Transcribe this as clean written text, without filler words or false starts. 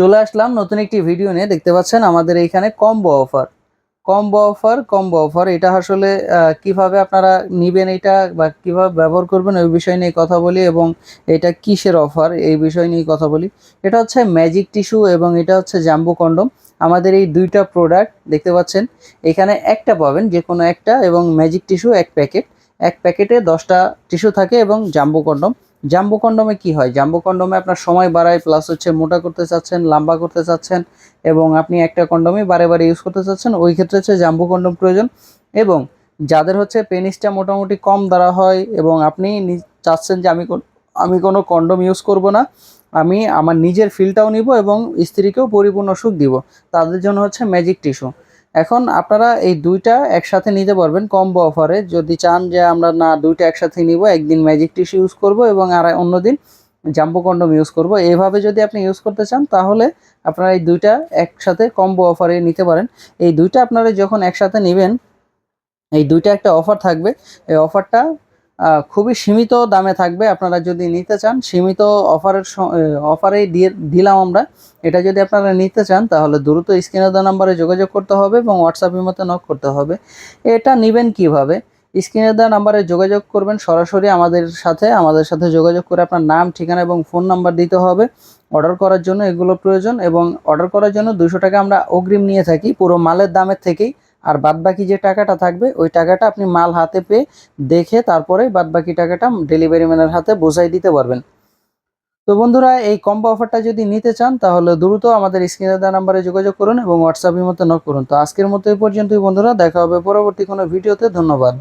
চলে আসলাম নতুন একটি ভিডিও নিয়ে। দেখতে পাচ্ছেন আমাদের এইখানে কম্বো অফার এটা আসলে কিভাবে আপনারা নিবেন এটা বা কিভাবে ব্যবহার করবেন ওই বিষয় নিয়ে কথা বলি, এবং এটা কিসের অফার এই বিষয় নিয়ে কথা বলি। এটা হচ্ছে ম্যাজিক টিস্যু এবং এটা হচ্ছে জাম্বো কন্ডম। আমাদের এই দুইটা প্রোডাক্ট দেখতে পাচ্ছেন, এখানে একটা পাবেন যে কোনো একটা, এবং ম্যাজিক টিস্যু এক প্যাকেটে 10টা টিস্যু থাকে, এবং জাম্বো কন্ডমে কি হয়, জাম্বো কন্ডমে আপনার সময় বাড়ায়, প্লাস হচ্ছে মোটা করতে চাচ্ছেন, লম্বা করতে চাচ্ছেন, এবং আপনি একটা কন্ডমই বারে বারে ইউজ করতে চাচ্ছেন, ওই ক্ষেত্রে হচ্ছে জাম্বো কন্ডম প্রয়োজন। এবং যাদের হচ্ছে পেনিসটা মোটামুটি কম দ্বারা হয় এবং আপনি চাচ্ছেন যে আমি কোনো কন্ডম ইউজ করব না, আমি আমার নিজের ফিলটাও নিব এবং স্ত্রীকেও পরিপূর্ণ সুখ দিব, তাদের জন্য হচ্ছে ম্যাজিক টিস্যু। এখন আপনারা এই দুইটা একসাথে নিতে পারবেন কম্বো অফারে। যদি চান যে আমরা না দুইটা একসাথে নিব, একদিন ম্যাজিক টিস্যু ইউজ করব এবং আর অন্যদিন জাম্বো কন্ডম ইউজ করব, এইভাবে যদি আপনি ইউজ করতে চান তাহলে আপনারা এই দুইটা একসাথে কম্বো অফারে নিতে পারেন। এই দুইটা আপনারা যখন একসাথে নেবেন, এই দুইটা একটা অফার থাকবে। এই অফারটা খুবই সীমিত দামে থাকবে। আপনারা যদি নিতে চান, সীমিত অফারেই দিলাম আমরা। এটা যদি আপনারা নিতে চান তাহলে দ্রুত স্ক্রিনে দেওয়া নাম্বারে যোগাযোগ করতে হবে এবং হোয়াটসঅ্যাপের মতো নক করতে হবে। এটা নেবেন কিভাবে? স্ক্রিনে দেওয়া নাম্বারে যোগাযোগ করবেন সরাসরি আমাদের সাথে যোগাযোগ করে আপনার নাম, ঠিকানা এবং ফোন নাম্বার দিতে হবে। অর্ডার করার জন্য এগুলো প্রয়োজন, এবং অর্ডার করার জন্য 200 টাকা আমরা অগ্রিম নিয়ে থাকি পুরো মালের দামের থেকেই। আর বাদবাকি যে টাকাটা থাকবে ওই টাকাটা আপনি মাল হাতে পেয়ে দেখে তারপরে বাদবাকি টাকাটা ডেলিভারি ম্যানের হাতে বোঝাই দিতে পারবেন। তো বন্ধুরা, এই কম্বো অফারটা যদি নিতে চান তাহলে দ্রুত আমাদের স্ক্রিনে দেওয়া নাম্বারে যোগাযোগ করুন এবং হোয়াটসঅ্যাপের মতো নক করুন। তো আজকের মতো এই পর্যন্তই বন্ধুরা, দেখা হবে পরবর্তী কোনো ভিডিওতে। ধন্যবাদ।